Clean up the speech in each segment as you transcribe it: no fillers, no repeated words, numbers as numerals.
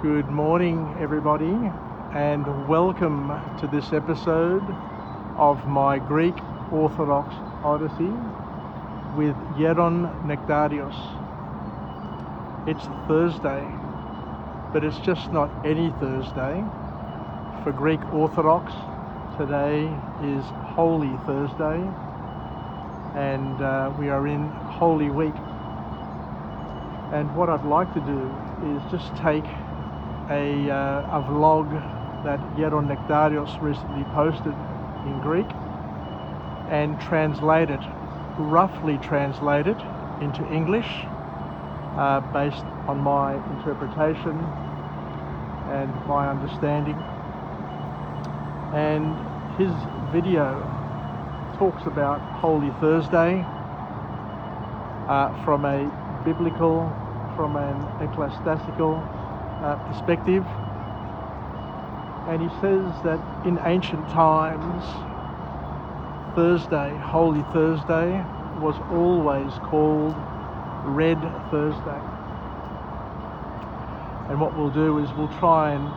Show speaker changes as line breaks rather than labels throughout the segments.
Good morning, everybody, and welcome to this episode of my Greek Orthodox Odyssey with Geron Nektarios. It's Thursday, but it's just not any Thursday. For Greek Orthodox, today is Holy Thursday, and we are in Holy Week. And what I'd like to do is just take a vlog that Geron Nektarios recently posted in Greek and roughly translate it into English based on my interpretation and my understanding. And his video talks about Holy Thursday from a biblical, from an ecclesiastical perspective, and he says that in ancient times Thursday, Holy Thursday, was always called Red Thursday. And what we'll do is we'll try and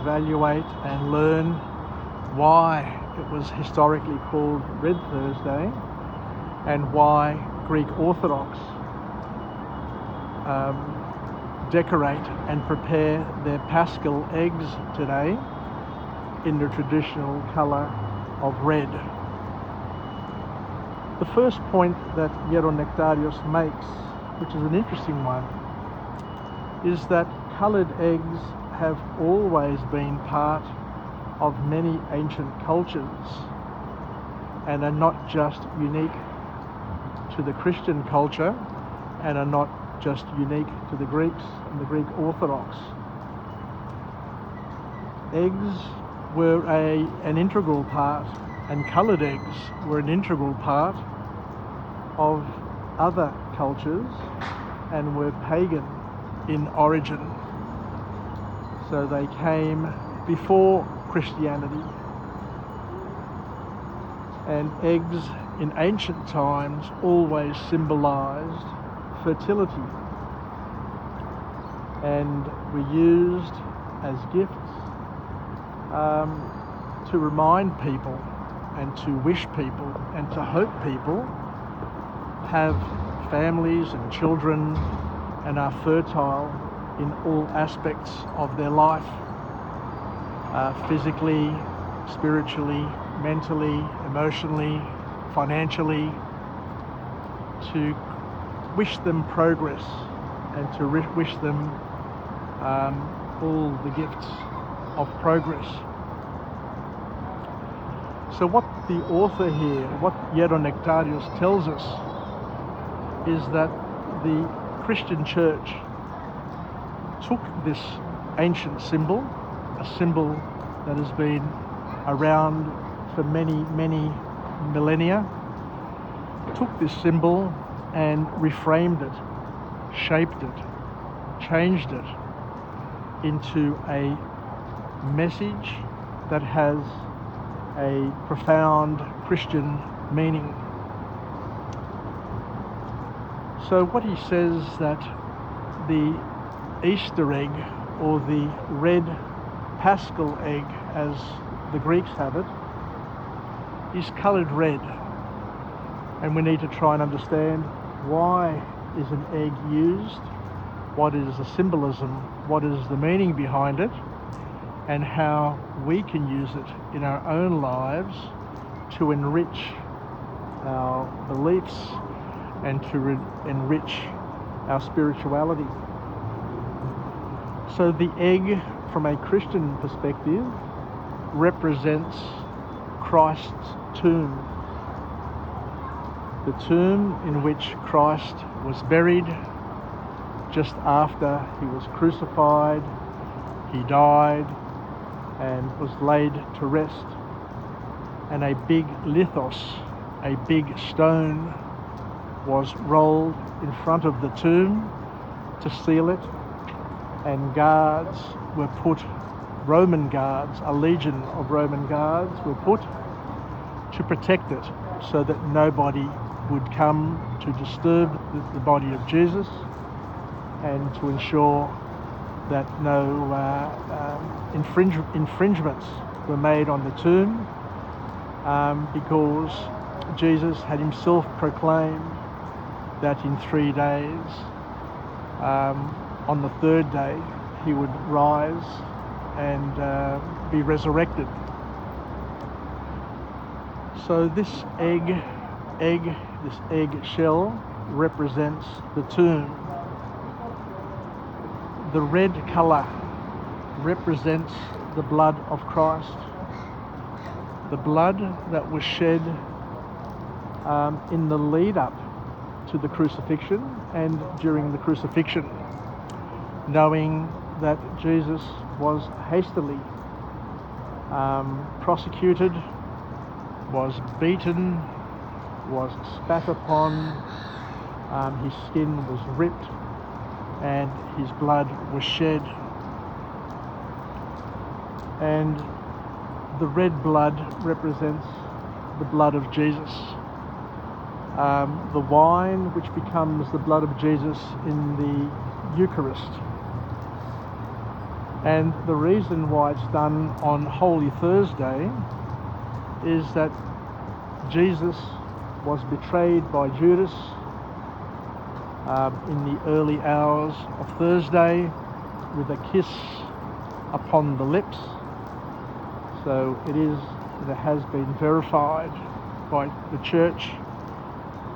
evaluate and learn why it was historically called Red Thursday and why Greek Orthodox decorate and prepare their paschal eggs today in the traditional colour of red. The first point that Geron Nektarios makes, which is an interesting one, is that coloured eggs have always been part of many ancient cultures and are not just unique to the Christian culture and are not just unique to the Greeks and the Greek Orthodox. Eggs were an integral part, and coloured eggs were an integral part of other cultures and were pagan in origin. So they came before Christianity. And eggs in ancient times always symbolised fertility, and were used as gifts to remind people and to wish people and to hope people have families and children and are fertile in all aspects of their life, physically, spiritually, mentally, emotionally, financially, to wish them progress and to wish them all the gifts of progress. So what the author here, what Geron Nektarios tells us, is that the Christian Church took this ancient symbol, a symbol that has been around for many, many millennia, took this symbol and reframed it, shaped it, changed it into a message that has a profound Christian meaning. So what he says, that the Easter egg, or the red paschal egg as the Greeks have it, is coloured red. And we need to try and understand, why is an egg used? What is the symbolism? What is the meaning behind it? And how we can use it in our own lives to enrich our beliefs and to enrich our spirituality. So the egg, from a Christian perspective, represents Christ's tomb. The tomb in which Christ was buried just after he was crucified, he died and was laid to rest. And a big lithos, a big stone, was rolled in front of the tomb to seal it, and guards were put, Roman guards, a legion of Roman guards were put to protect it, so that nobody would come to disturb the body of Jesus, and to ensure that no infringements were made on the tomb, because Jesus had himself proclaimed that in 3 days, on the third day, he would rise and be resurrected. So this egg shell represents the tomb. The red colour represents the blood of Christ. The blood that was shed in the lead up to the crucifixion and during the crucifixion, knowing that Jesus was hastily prosecuted, was beaten, was spat upon, his skin was ripped, and his blood was shed. And the red blood represents the blood of Jesus. The wine which becomes the blood of Jesus in the Eucharist. And the reason why it's done on Holy Thursday is that Jesus was betrayed by Judas in the early hours of Thursday with a kiss upon the lips. So it has been verified by the Church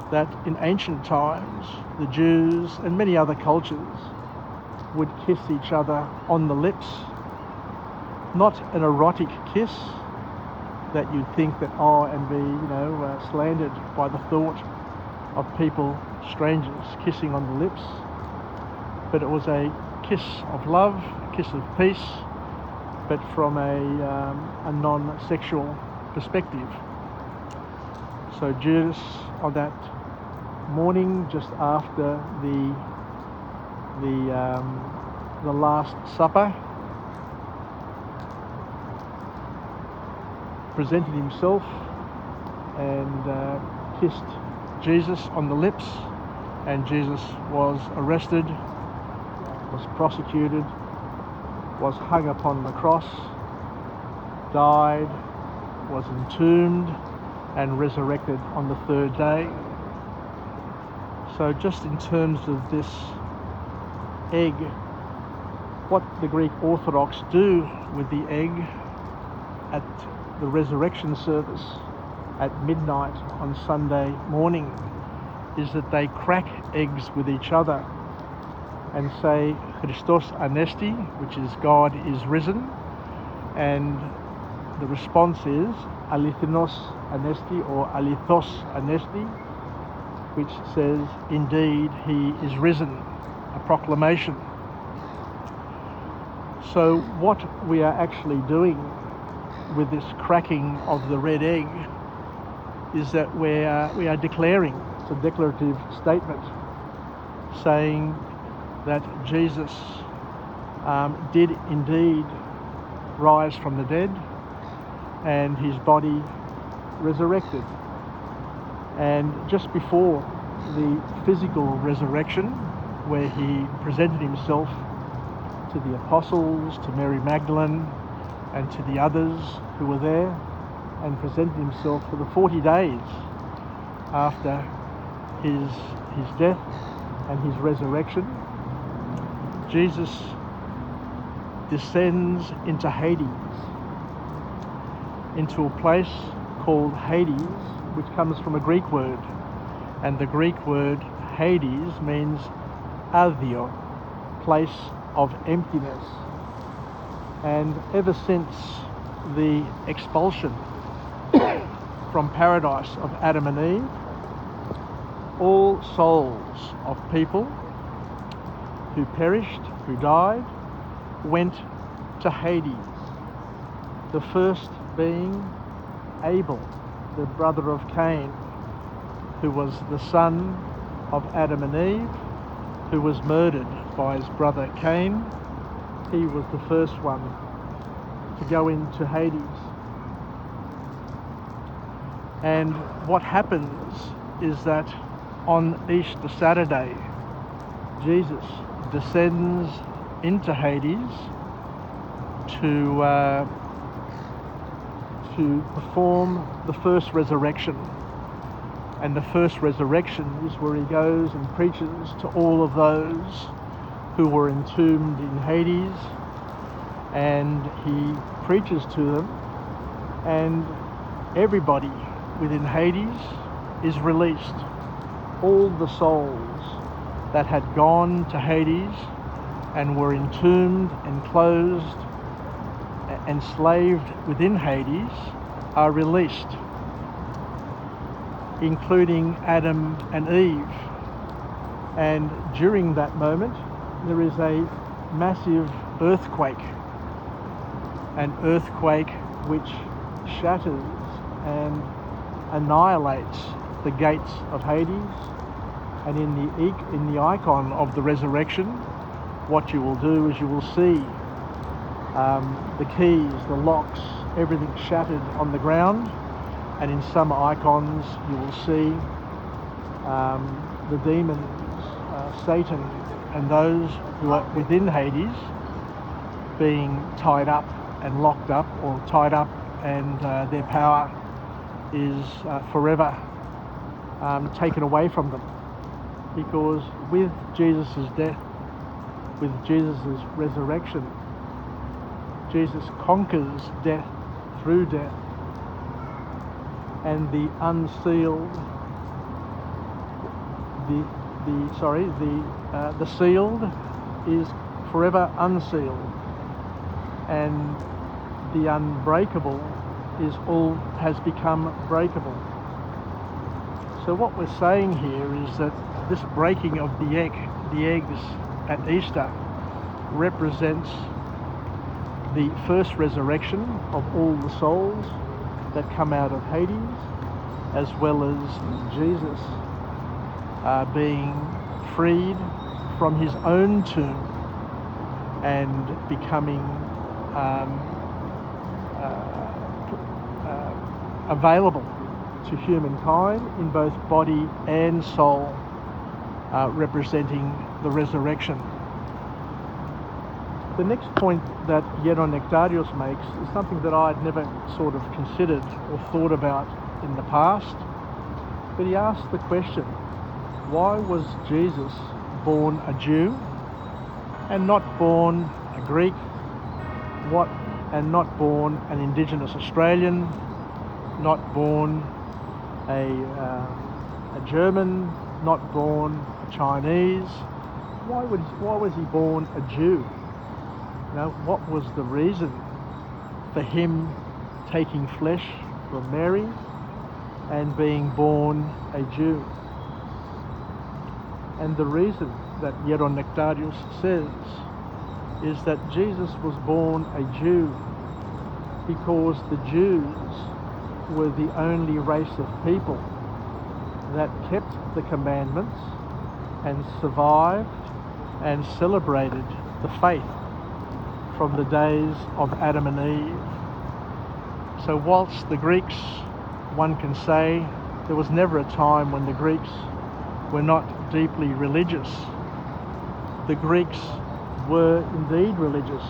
that in ancient times the Jews and many other cultures would kiss each other on the lips. Not an erotic kiss that you'd think that and be slandered by the thought of people, strangers, kissing on the lips, but it was a kiss of love, a kiss of peace, but from a non-sexual perspective. So Judas, on that morning just after the Last Supper, presented himself and kissed Jesus on the lips, and Jesus was arrested, was prosecuted, was hung upon the cross, died, was entombed, and resurrected on the third day. So just in terms of this egg, what the Greek Orthodox do with the egg at the resurrection service at midnight on Sunday morning is that they crack eggs with each other and say Christos Anesti, which is God is risen, and the response is Alithinos Anesti or Alithos Anesti, which says indeed he is risen, a proclamation. So what we are actually doing with this cracking of the red egg is that we are declaring, it's a declarative statement, saying that Jesus did indeed rise from the dead and his body resurrected. And just before the physical resurrection, where he presented himself to the apostles, to Mary Magdalene, and to the others who were there, and presented himself for the 40 days after his death and his resurrection, Jesus descends into Hades, into a place called Hades, which comes from a Greek word, and the Greek word Hades means adio, place of emptiness. And ever since the expulsion from paradise of Adam and Eve, all souls of people who perished, who died, went to Hades. The first being Abel, the brother of Cain, who was the son of Adam and Eve, who was murdered by his brother Cain. He was the first one to go into Hades. And what happens is that on Easter Saturday, Jesus descends into Hades to perform the first resurrection. And the first resurrection is where he goes and preaches to all of those who were entombed in Hades, and he preaches to them, and everybody within Hades is released. All the souls that had gone to Hades and were entombed, enclosed, enslaved within Hades are released, including Adam and Eve. And during that moment, there is a massive earthquake, an earthquake which shatters and annihilates the gates of Hades. And in the icon of the resurrection, what you will do is you will see the keys, the locks, everything shattered on the ground. And in some icons you will see the demons, Satan, and those who are within Hades being tied up and locked up, or tied up and their power is forever taken away from them. Because with Jesus' death, with Jesus' resurrection, Jesus conquers death through death, and the unsealed, the sealed is forever unsealed, and the unbreakable has become breakable. So what we're saying here is that this breaking of the eggs at Easter represents the first resurrection of all the souls that come out of Hades, as well as Jesus being freed from his own tomb and becoming available to humankind in both body and soul, representing the resurrection. The next point that Geron Nektarios makes is something that I'd never sort of considered or thought about in the past, but he asks the question, why was Jesus born a Jew and not born a Greek, and not born an Indigenous Australian, not born a German, not born a Chinese? Why was he born a Jew? Now, what was the reason for him taking flesh from Mary and being born a Jew? And the reason that Geron Nektarios says is that Jesus was born a Jew because the Jews were the only race of people that kept the commandments and survived and celebrated the faith from the days of Adam and Eve. So whilst the Greeks, one can say, there was never a time when the Greeks were not deeply religious. The Greeks were indeed religious,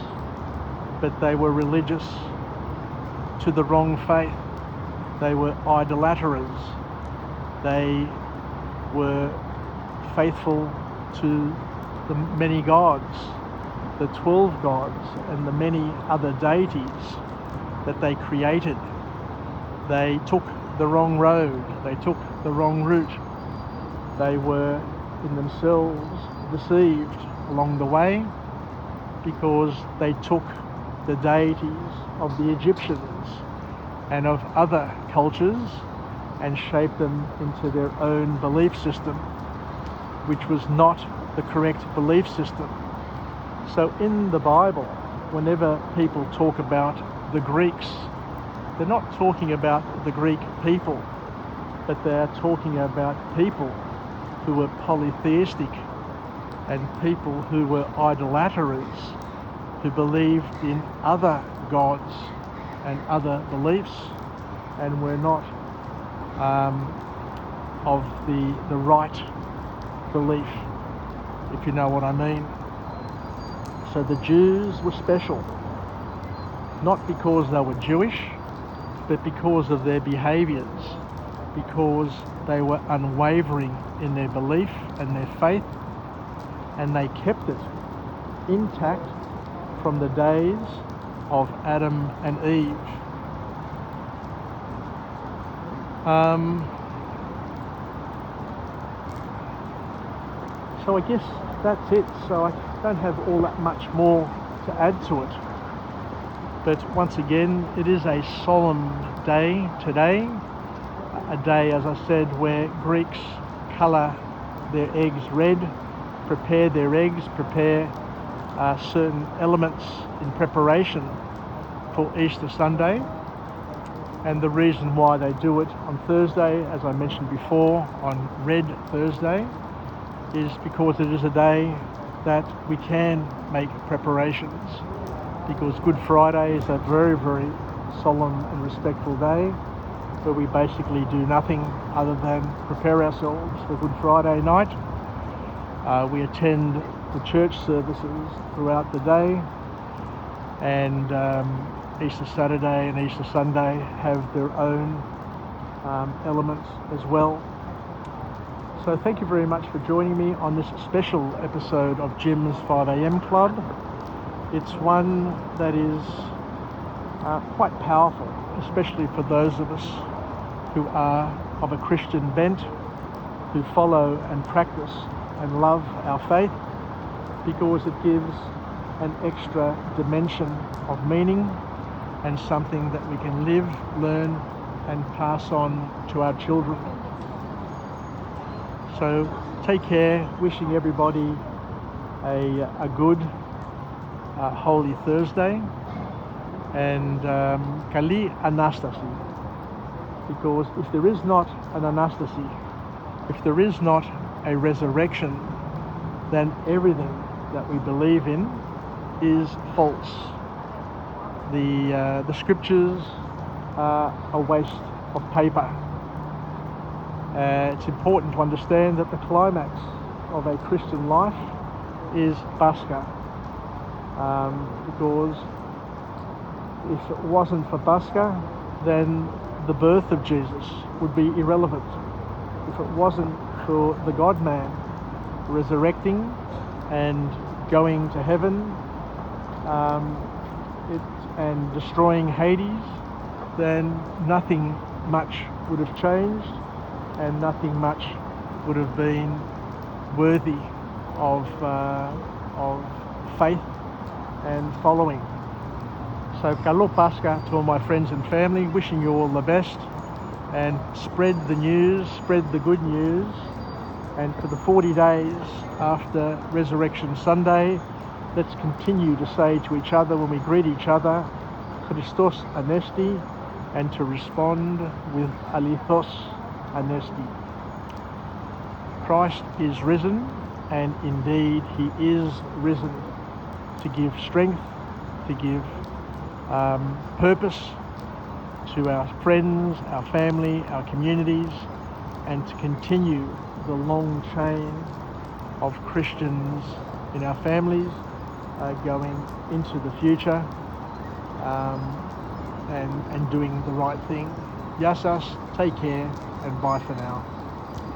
but they were religious to the wrong faith. They were idolaters. They were faithful to the many gods, the 12 gods, and the many other deities that they created. They took the wrong road. They took the wrong route. They were in themselves deceived along the way because they took the deities of the Egyptians and of other cultures and shaped them into their own belief system, which was not the correct belief system. So in the Bible, whenever people talk about the Greeks, they're not talking about the Greek people, but they're talking about people who were polytheistic and people who were idolaters, who believed in other gods and other beliefs and were not of the right belief, if you know what I mean. So the Jews were special, not because they were Jewish, but because of their behaviours, because they were unwavering in their belief and their faith, and they kept it intact from the days of Adam and Eve. So I guess that's it. So I don't have all that much more to add to it. But once again, it is a solemn day today. A day, as I said, where Greeks colour their eggs red, prepare their eggs, prepare certain elements in preparation for Easter Sunday. And the reason why they do it on Thursday, as I mentioned before, on Red Thursday, is because it is a day that we can make preparations, because Good Friday is a very, very solemn and respectful day where we basically do nothing other than prepare ourselves for Good Friday night. We attend the church services throughout the day, and Easter Saturday and Easter Sunday have their own elements as well. So thank you very much for joining me on this special episode of Jim's 5am Club. It's one that is quite powerful, especially for those of us who are of a Christian bent, who follow and practice and love our faith, because it gives an extra dimension of meaning and something that we can live, learn and pass on to our children. So take care, wishing everybody a good Holy Thursday, and Kali Anastasi, because if there is not an Anastasi, if there is not a resurrection, then everything that we believe in is false. The scriptures are a waste of paper. It's important to understand that the climax of a Christian life is Pascha, because if it wasn't for Pascha, then the birth of Jesus would be irrelevant. If it wasn't for the God-man resurrecting and going to heaven and destroying Hades, then nothing much would have changed, and nothing much would have been worthy of faith and following. So Kalo Pascha to all my friends and family, wishing you all the best, and spread the news, spread the good news. And for the 40 days after Resurrection Sunday, let's continue to say to each other when we greet each other, Christos Anesti, and to respond with Alithos Anesti. Christ is risen, and indeed he is risen to give strength, to give purpose to our friends, our family, our communities, and to continue the long chain of Christians in our families going into the future and doing the right thing. Yassas, take care, and bye for now.